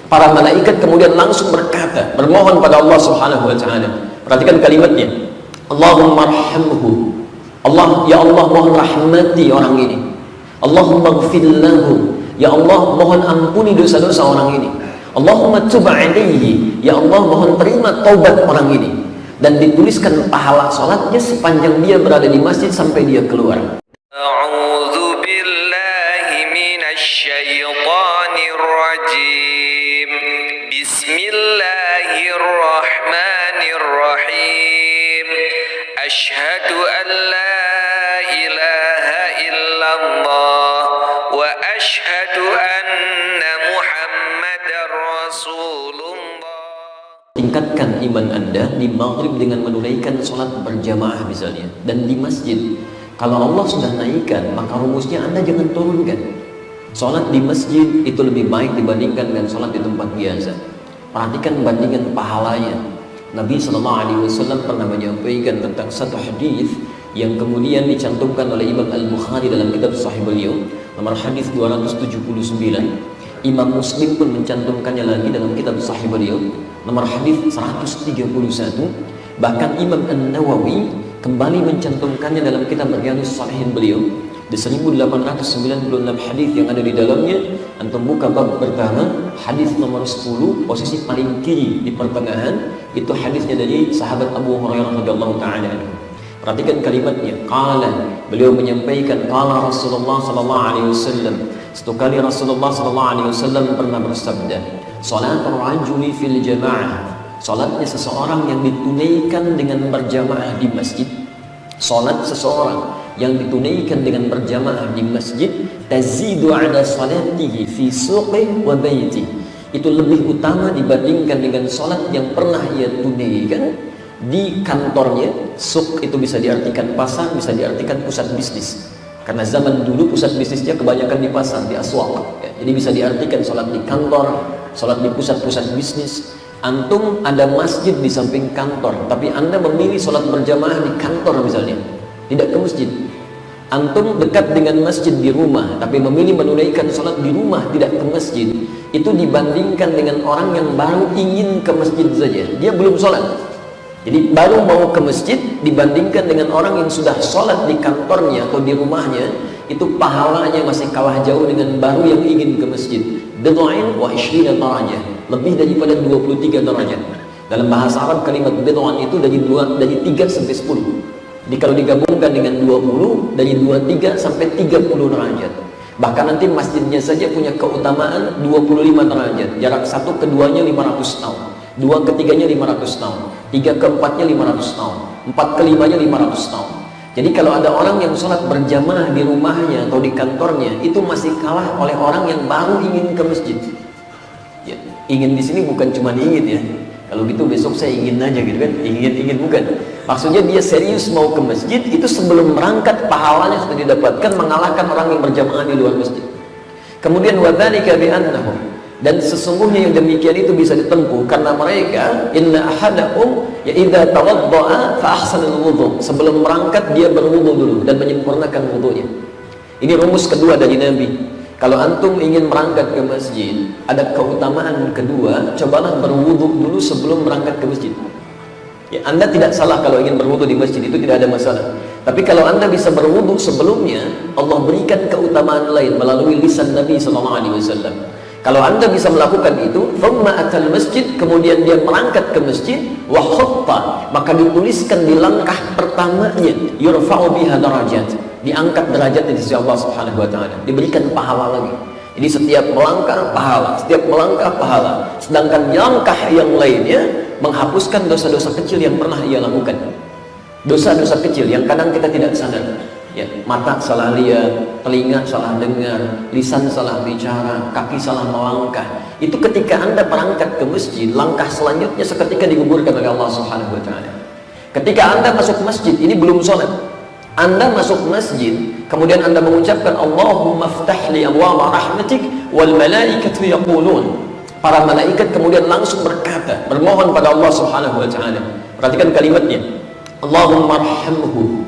Para malaikat kemudian langsung berkata, bermohon pada Allah Subhanahu wa taala. Perhatikan kalimatnya. Allahumma arhamhu. Allah, ya Allah, mohon rahmati orang ini. Allahumma ighfir lahu. Ya Allah, mohon ampuni dosa-dosa orang ini. Allahumma tub alaihi. Ya Allah, mohon terima taubat orang ini. Dan dituliskan pahala salatnya sepanjang dia berada di masjid sampai dia keluar. A'udzu billahi minasy syaithanir rajim. Bismillahirrahmanirrahim. Asyhadu an la ilaha illallah wa asyhadu anna Muhammadar Rasulullah. Tingkatkan iman Anda di maghrib dengan menunaikan sholat berjamaah misalnya, dan di masjid. Kalau Allah sudah naikkan, maka rumusnya Anda jangan turunkan. Sholat di masjid itu lebih baik dibandingkan dengan sholat di tempat biasa. Perhatikan bandingan pahalanya. Nabi SAW pernah menyampaikan tentang satu hadis yang kemudian dicantumkan oleh Imam Al-Bukhari dalam kitab Sahih beliau, nomor hadis 279. Imam Muslim pun mencantumkannya lagi dalam kitab Sahih beliau, nomor hadis 131. Bahkan Imam An-Nawawi kembali mencantumkannya dalam kitab Riyadhus Shalihin beliau di 1896 hadis yang ada di dalamnya. Antum buka bab pertama, hadis nomor 10, posisi paling kiri di pertengahan, itu hadisnya dari sahabat Abu Hurairah radhiyallahu taala. Perhatikan kalimatnya. Qala, beliau menyampaikan, qala Rasulullah sallallahu alaihi wasallam. Satu kali Rasulullah sallallahu alaihi wasallam pernah bersabda, salatul rajuli fil jamaah. Salatnya seseorang yang ditunaikan dengan berjamaah di masjid. Salat seseorang yang ditunaikan dengan berjamaah di masjid, tazidu ala salatihi fi suqi wa baiti. Itu lebih utama dibandingkan dengan salat yang pernah ia tunaikan di kantornya. Suq itu bisa diartikan pasar, bisa diartikan pusat bisnis. Karena zaman dulu pusat bisnisnya kebanyakan di pasar, di aswaq. Ya, jadi bisa diartikan salat di kantor, salat di pusat-pusat bisnis. Antum ada masjid di samping kantor, tapi Anda memilih sholat berjamaah di kantor misalnya, tidak ke masjid. Antum dekat dengan masjid di rumah, tapi memilih menunaikan sholat di rumah, tidak ke masjid. Itu dibandingkan dengan orang yang baru ingin ke masjid saja, dia belum sholat. Jadi baru mau ke masjid dibandingkan dengan orang yang sudah sholat di kantornya atau di rumahnya, itu pahalanya masih kalah jauh dengan baru yang ingin ke masjid. Bid'ain wa 20 darajah, lebih daripada 23 derajat. Dalam bahasa Arab kalimat bid'an itu dari 3 sampai 10. Jadi kalau digabungkan dengan 20, dari 23 sampai 30 derajat. Bahkan nanti masjidnya saja punya keutamaan 25 derajat. Jarak satu keduanya 500 tahun, dua ketiganya 500 tahun, tiga keempatnya 500 tahun, empat kelimanya 500 tahun. Jadi kalau ada orang yang sholat berjamaah di rumahnya atau di kantornya, itu masih kalah oleh orang yang baru ingin ke masjid. Ya, ingin di sini bukan cuma ingin ya. Kalau gitu besok saya ingin aja gitu kan, ingin bukan. Maksudnya dia serius mau ke masjid, itu sebelum berangkat pahalanya sudah didapatkan mengalahkan orang yang berjamaah di luar masjid. Kemudian wadzalika bi'annahum, dan sesungguhnya yang demikian itu bisa ditempuh karena mereka, inna ahadakum ya idza tawaddaa fa ahsanal wudhu, sebelum berangkat dia berwudu dulu dan menyempurnakan wudunya. Ini rumus kedua dari Nabi. Kalau antum ingin berangkat ke masjid, ada keutamaan kedua, cobalah berwudu dulu sebelum berangkat ke masjid. Ya, Anda tidak salah kalau ingin berwudu di masjid, itu tidak ada masalah. Tapi kalau Anda bisa berwudu sebelumnya, Allah berikan keutamaan lain melalui lisan Nabi SAW. Kalau Anda bisa melakukan itu, thumma atal masjid, kemudian dia berangkat ke masjid, wa khutta, maka dituliskan di langkah pertamanya, yurfa'u biha darajat, diangkat derajatnya di sisi Allah Subhanahu wa taala, diberikan pahala lagi. Jadi setiap melangkah pahala, setiap melangkah pahala. Sedangkan langkah yang lainnya menghapuskan dosa-dosa kecil yang pernah ia lakukan. Dosa-dosa kecil yang kadang kita tidak sadar. Ya, mata salah lihat, telinga salah dengar, lisan salah bicara, kaki salah melangkah. Itu ketika Anda berangkat ke masjid, langkah selanjutnya seketika digugurkan oleh Allah Subhanahu wa taala. Ketika Anda masuk masjid, ini belum sholat. Anda masuk masjid, kemudian Anda mengucapkan Allahumma ftah li abwaaba rahmatik wal malaikatu yaqulun. Para malaikat kemudian langsung berkata, bermohon pada Allah Subhanahu wa taala. Perhatikan kalimatnya. Allahumma arhamhu.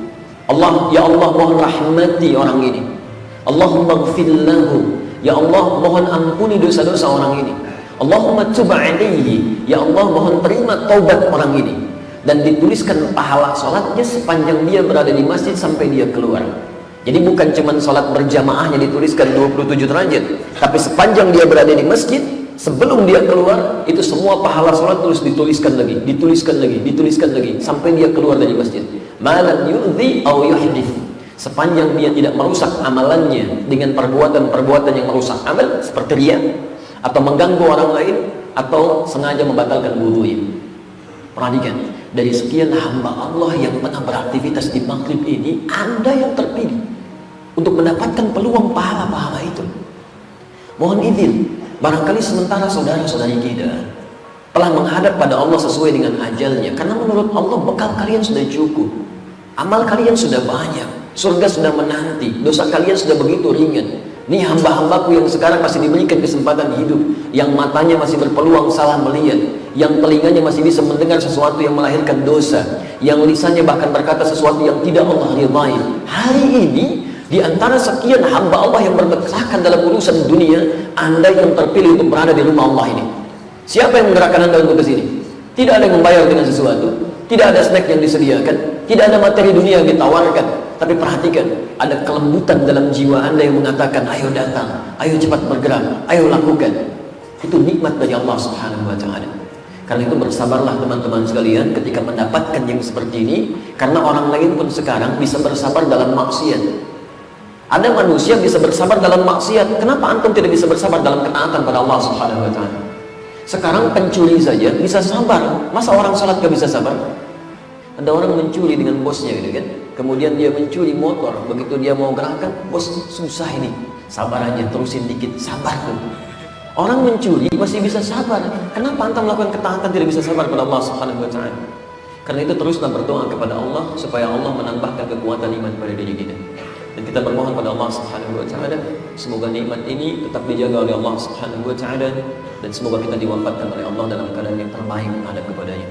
Allah, ya Allah, mohon rahmati orang ini. Allahumma ighfir lahu. Ya Allah, mohon ampuni dosa-dosa orang ini. Allahumma tub alaihi, ya Allah mohon terima taubat orang ini. Dan dituliskan pahala sholatnya sepanjang dia berada di masjid sampai dia keluar. Jadi bukan cuma sholat berjamaahnya dituliskan 27 derajat, tapi sepanjang dia berada di masjid, sebelum dia keluar, itu semua pahala sholat terus dituliskan lagi, dituliskan lagi, dituliskan lagi, sampai dia keluar dari masjid. Malam yu'dhi aw yuhdith, sepanjang dia tidak merusak amalannya dengan perbuatan-perbuatan yang merusak amal, seperti riya, atau mengganggu orang lain, atau sengaja membatalkan wudunya. Perhatikan, dari sekian hamba Allah yang pernah beraktivitas di maghrib ini, Anda yang terpilih untuk mendapatkan peluang pahala-pahala itu. Mohon izin, barangkali sementara saudara-saudari kita telah menghadap pada Allah sesuai dengan ajalnya, karena menurut Allah bekal kalian sudah cukup, amal kalian sudah banyak, surga sudah menanti, dosa kalian sudah begitu ringan. Ini hamba-hambaku yang sekarang masih diberikan kesempatan hidup, yang matanya masih berpeluang salah melihat, yang telinganya masih bisa mendengar sesuatu yang melahirkan dosa, yang lisannya bahkan berkata sesuatu yang tidak Allah ridhai. Hari ini di antara sekian hamba Allah yang berdesakan dalam urusan dunia, Anda yang terpilih untuk berada di rumah Allah ini. Siapa yang menggerakkan Anda untuk ke sini? Tidak ada yang membayar dengan sesuatu, tidak ada snack yang disediakan, tidak ada materi dunia yang ditawarkan. Tapi perhatikan, ada kelembutan dalam jiwa Anda yang mengatakan, ayo datang, ayo cepat bergerak, ayo lakukan. Itu nikmat dari Allah Subhanahu wa Ta'ala. Karena itu bersabarlah teman-teman sekalian ketika mendapatkan yang seperti ini, karena orang lain pun sekarang bisa bersabar dalam maksiat. Ada manusia bisa bersabar dalam maksiat, kenapa antum tidak bisa bersabar dalam ketaatan pada Allah Subhanahu wa Ta'ala? Sekarang pencuri saja bisa sabar, masa orang salat gak bisa sabar? Ada orang mencuri dengan bosnya gitu kan, kemudian dia mencuri motor, begitu dia mau gerakan, bos susah ini, sabar aja, terusin dikit, sabar tuh. Orang mencuri masih bisa sabar, kenapa antum melakukan ketaatan tidak bisa sabar pada Allah Subhanahu wa Ta'ala? Karena itu teruslah berdoa kepada Allah supaya Allah menambahkan kekuatan iman pada diri kita. Dan kita bermohon pada Allah Subhanahu wa Ta'ala, semoga nikmat ini tetap dijaga oleh Allah Subhanahu wa Ta'ala, dan semoga kita diwafatkan oleh Allah dalam keadaan yang terbaik menghadap kepadanya.